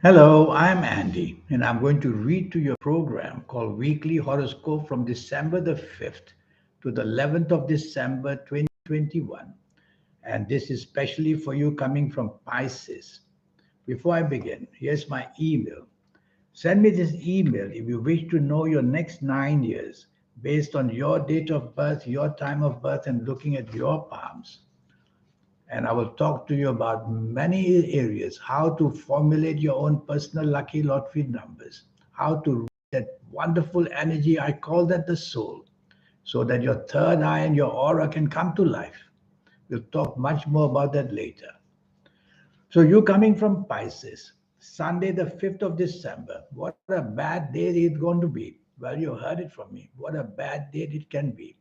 Hello, I'm Andy, and I'm going to read to your program called Weekly Horoscope from December the 5th to the 11th of December 2021. And this is specially for you coming from Pisces. Before I begin, here's my email. Send me this email if you wish to know your next 9 years based on your date of birth, your time of birth, and looking at your palms. And I will talk to you about many areas, how to formulate your own personal lucky lottery numbers, how to read that wonderful energy, I call that the soul, so that your third eye and your aura can come to life. We'll talk much more about that later. So you coming from Pisces, Sunday the 5th of December. What a bad day it's going to be. Well, you heard it from me. What a bad day it can be.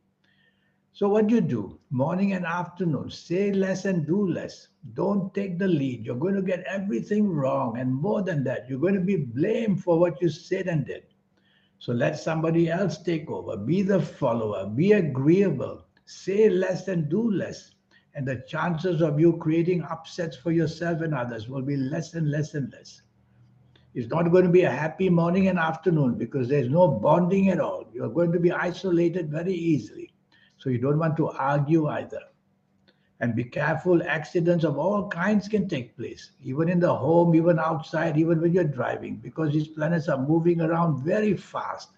So what you do, morning and afternoon, say less and do less. Don't take the lead. You're going to get everything wrong. And more than that, you're going to be blamed for what you said and did. So let somebody else take over. Be the follower. Be agreeable. Say less and do less. And the chances of you creating upsets for yourself and others will be less and less and less. It's not going to be a happy morning and afternoon because there's no bonding at all. You're going to be isolated very easily. So you don't want to argue either. And be careful, accidents of all kinds can take place, even in the home, even outside, even when you're driving, because these planets are moving around very fast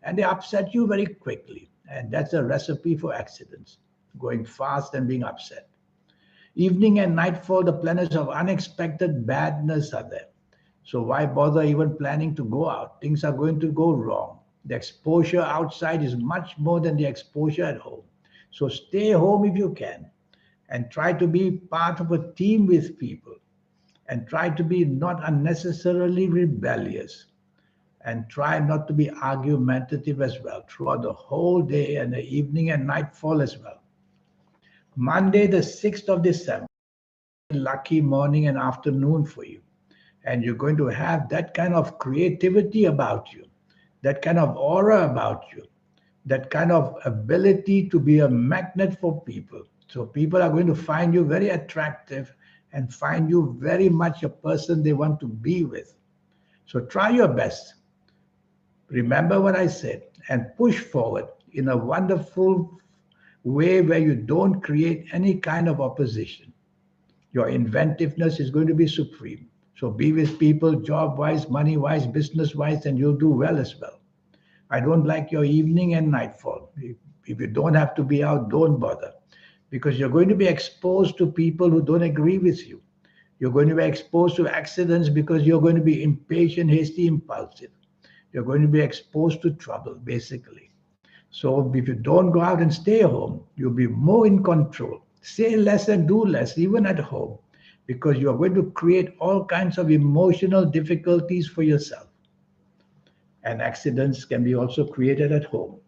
and they upset you very quickly. And that's a recipe for accidents, going fast and being upset. Evening and nightfall, the planets of unexpected badness are there. So why bother even planning to go out? Things are going to go wrong. The exposure outside is much more than the exposure at home. So stay home if you can and try to be part of a team with people and try to be not unnecessarily rebellious and try not to be argumentative as well throughout the whole day and the evening and nightfall as well. Monday, the 6th of December, lucky morning and afternoon for you. And you're going to have that kind of creativity about you, that kind of aura about you, that kind of ability to be a magnet for people. So people are going to find you very attractive and find you very much a person they want to be with. So try your best. Remember what I said and push forward in a wonderful way where you don't create any kind of opposition. Your inventiveness is going to be supreme. So be with people, job wise, money wise, business wise, and you'll do well as well. I don't like your evening and nightfall. If you don't have to be out, don't bother because you're going to be exposed to people who don't agree with you. You're going to be exposed to accidents because you're going to be impatient, hasty, impulsive. You're going to be exposed to trouble, basically. So if you don't go out and stay home, you'll be more in control. Say less and do less, even at home, because you are going to create all kinds of emotional difficulties for yourself. And accidents can be also created at home.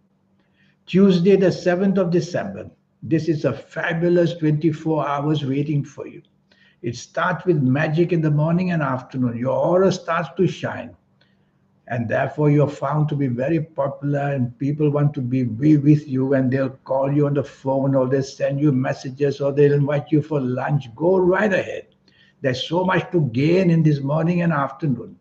Tuesday, the 7th of December. This is a fabulous 24 hours waiting for you. It starts with magic in the morning and afternoon. Your aura starts to shine and therefore you're found to be very popular and people want to be with you and they'll call you on the phone or they'll send you messages or they'll invite you for lunch. Go right ahead. There's so much to gain in this morning and afternoon.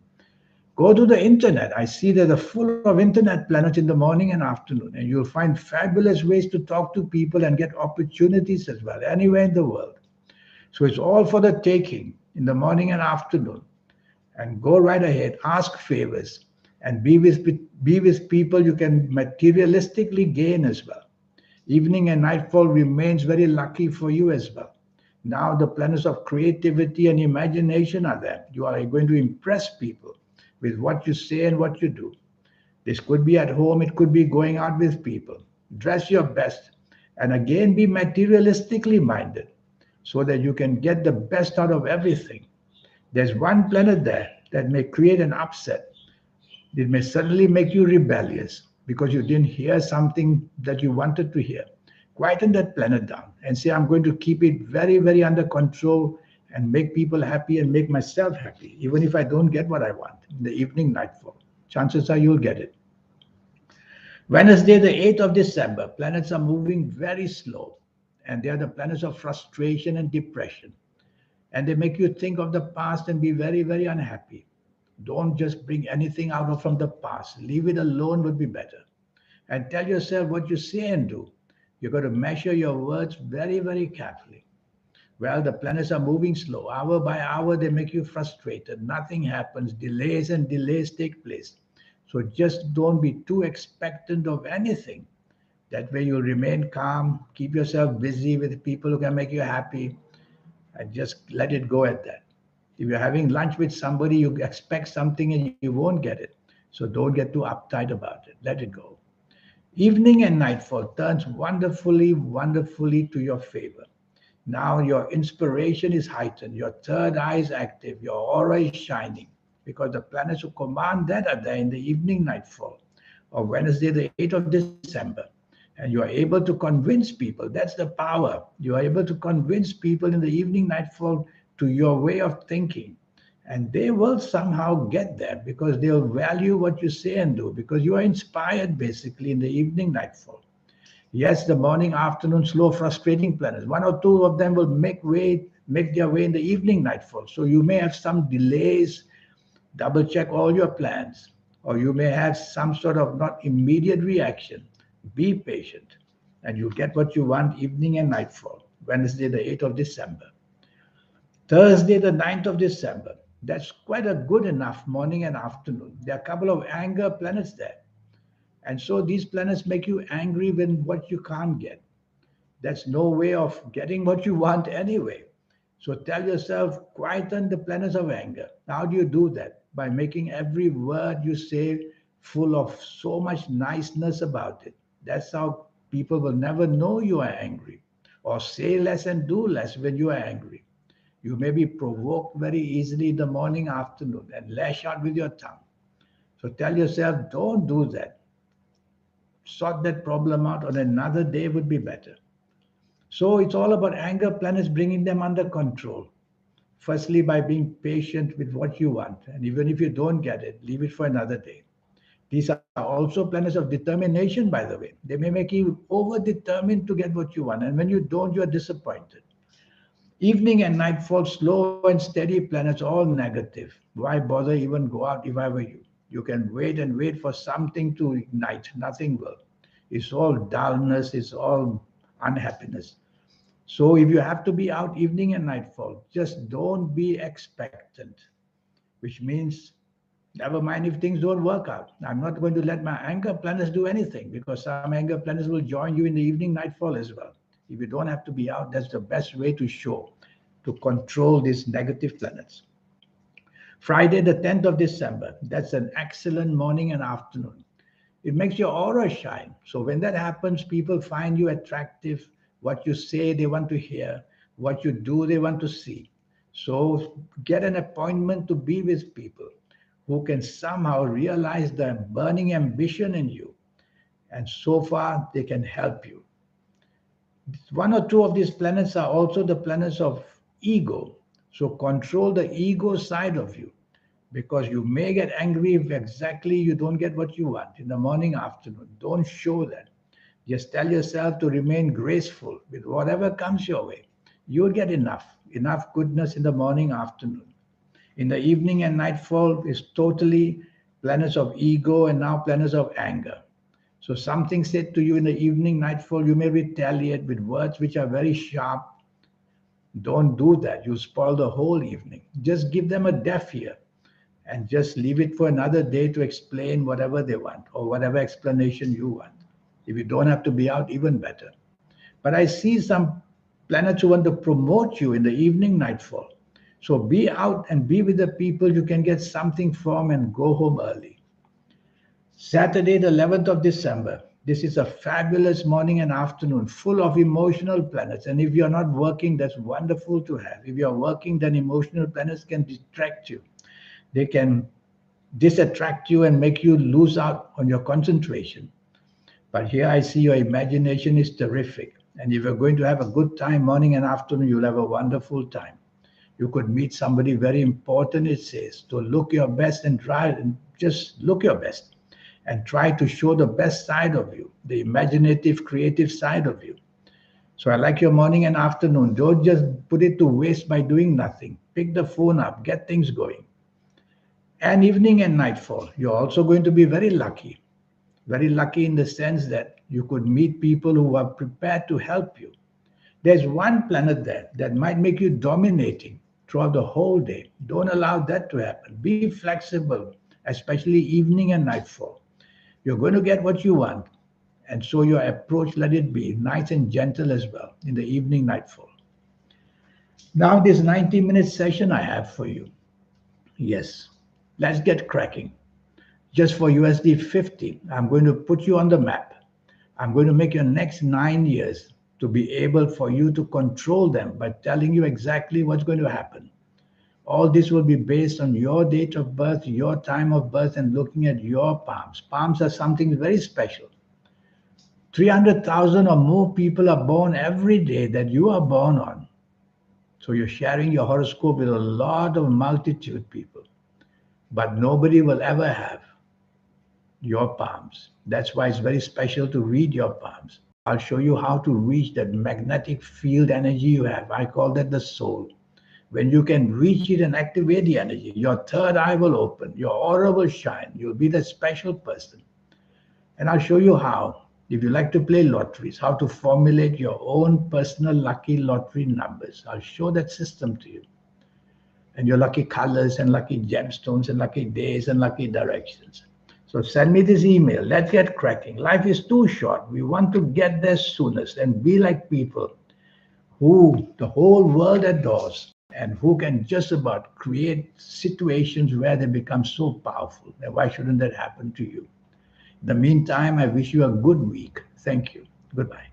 Go to the internet. I see that are full of internet planets in the morning and afternoon, and you'll find fabulous ways to talk to people and get opportunities as well, anywhere in the world. So it's all for the taking in the morning and afternoon. And go right ahead, ask favors, and be with people you can materialistically gain as well. Evening and nightfall remains very lucky for you as well. Now the planets of creativity and imagination are there. You are going to impress people with what you say and what you do. This could be at home, it could be going out with people. Dress your best and again be materialistically minded so that you can get the best out of everything. There's one planet there that may create an upset. It may suddenly make you rebellious because you didn't hear something that you wanted to hear. Quieten that planet down and say, I'm going to keep it very, very under control and make people happy and make myself happy, even if I don't get what I want in the evening nightfall. Chances are you'll get it. Wednesday, the 8th of December, planets are moving very slow, and they are the planets of frustration and depression. And they make you think of the past and be very, very unhappy. Don't just bring anything out of from the past. Leave it alone would be better. And tell yourself what you say and do. You've got to measure your words very, very carefully. Well, the planets are moving slow. Hour by hour, they make you frustrated. Nothing happens. Delays and delays take place. So just don't be too expectant of anything. That way, you'll remain calm. Keep yourself busy with people who can make you happy, and just let it go at that. If you're having lunch with somebody, you expect something and you won't get it. So don't get too uptight about it. Let it go. Evening and nightfall turns wonderfully, wonderfully to your favor. Now your inspiration is heightened, your third eye is active, your aura is shining, because the planets who command that are there in the evening nightfall of Wednesday, the 8th of December. And you are able to convince people. That's the power. You are able to convince people in the evening nightfall to your way of thinking. And they will somehow get that because they'll value what you say and do, because you are inspired basically in the evening nightfall. Yes, the morning, afternoon, slow, frustrating planets. One or two of them will make their way in the evening nightfall. So you may have some delays, double check all your plans, or you may have some sort of not immediate reaction. Be patient, and you get what you want evening and nightfall. Wednesday, the 8th of December. Thursday, the 9th of December. That's quite a good enough morning and afternoon. There are a couple of anger planets there. And so these planets make you angry when what you can't get. That's no way of getting what you want anyway. So tell yourself, quieten the planets of anger. How do you do that? By making every word you say full of so much niceness about it. That's how people will never know you are angry. Or say less and do less when you are angry. You may be provoked very easily in the morning, afternoon, and lash out with your tongue. So tell yourself, don't do that. Sort that problem out on another day would be better. So it's all about anger planets bringing them under control. Firstly, by being patient with what you want. And even if you don't get it, leave it for another day. These are also planets of determination, by the way. They may make you over determined to get what you want. And when you don't, you are disappointed. Evening and nightfall, slow and steady planets, all negative. Why bother even go out if I were you? You can wait and wait for something to ignite. Nothing will. It's all dullness, it's all unhappiness. So if you have to be out evening and nightfall, just don't be expectant, which means never mind if things don't work out. I'm not going to let my anger planets do anything, because some anger planets will join you in the evening nightfall as well. If you don't have to be out, that's the best way to show, to control these negative planets. Friday, the 10th of December, that's an excellent morning and afternoon. It makes your aura shine. So when that happens, people find you attractive. What you say, they want to hear. What you do, they want to see. So get an appointment to be with people who can somehow realize the burning ambition in you. And so far, they can help you. One or two of these planets are also the planets of ego. So control the ego side of you, because you may get angry if exactly you don't get what you want in the morning, afternoon. Don't show that. Just tell yourself to remain graceful with whatever comes your way. You'll get enough goodness in the morning, afternoon. In the evening and nightfall is totally planets of ego and now planets of anger. So something said to you in the evening, nightfall, you may retaliate with words which are very sharp. Don't do that. You spoil the whole evening. Just give them a deaf ear and just leave it for another day to explain whatever they want or whatever explanation you want. If you don't have to be out, even better. But I see some planets who want to promote you in the evening nightfall. So be out and be with the people you can get something from and go home early. Saturday, the 11th of December. This is a fabulous morning and afternoon full of emotional planets. And if you're not working, that's wonderful to have. If you're working, then emotional planets can distract you. They can disattract you and make you lose out on your concentration. But here I see your imagination is terrific. And if you're going to have a good time morning and afternoon, you'll have a wonderful time. You could meet somebody very important, it says. So look your best and try and just look your best and try to show the best side of you, the imaginative, creative side of you. So I like your morning and afternoon. Don't just put it to waste by doing nothing. Pick the phone up, get things going. and evening and nightfall. You're also going to be very lucky in the sense that you could meet people who are prepared to help you. There's one planet there that might make you dominating throughout the whole day. Don't allow that to happen. Be flexible, especially evening and nightfall. You're going to get what you want. And so your approach, let it be nice and gentle as well in the evening nightfall. Now, this 90-minute session I have for you. Yes, let's get cracking. Just for USD 50, I'm going to put you on the map. I'm going to make your next 9 years to be able for you to control them by telling you exactly what's going to happen. All this will be based on your date of birth, your time of birth, and looking at your palms. Palms are something very special. 300,000 or more people are born every day that you are born on. So you're sharing your horoscope with a lot of multitude people, but nobody will ever have your palms. That's why it's very special to read your palms. I'll show you how to reach that magnetic field energy you have. I call that the soul. When you can reach it and activate the energy, your third eye will open, your aura will shine. You'll be that special person. And I'll show you how, if you like to play lotteries, how to formulate your own personal lucky lottery numbers. I'll show that system to you. And your lucky colors and lucky gemstones and lucky days and lucky directions. So send me this email. Let's get cracking. Life is too short. We want to get there soonest and be like people who the whole world adores and who can just about create situations where they become so powerful. And why shouldn't that happen to you? In the meantime, I wish you a good week. Thank you. Goodbye.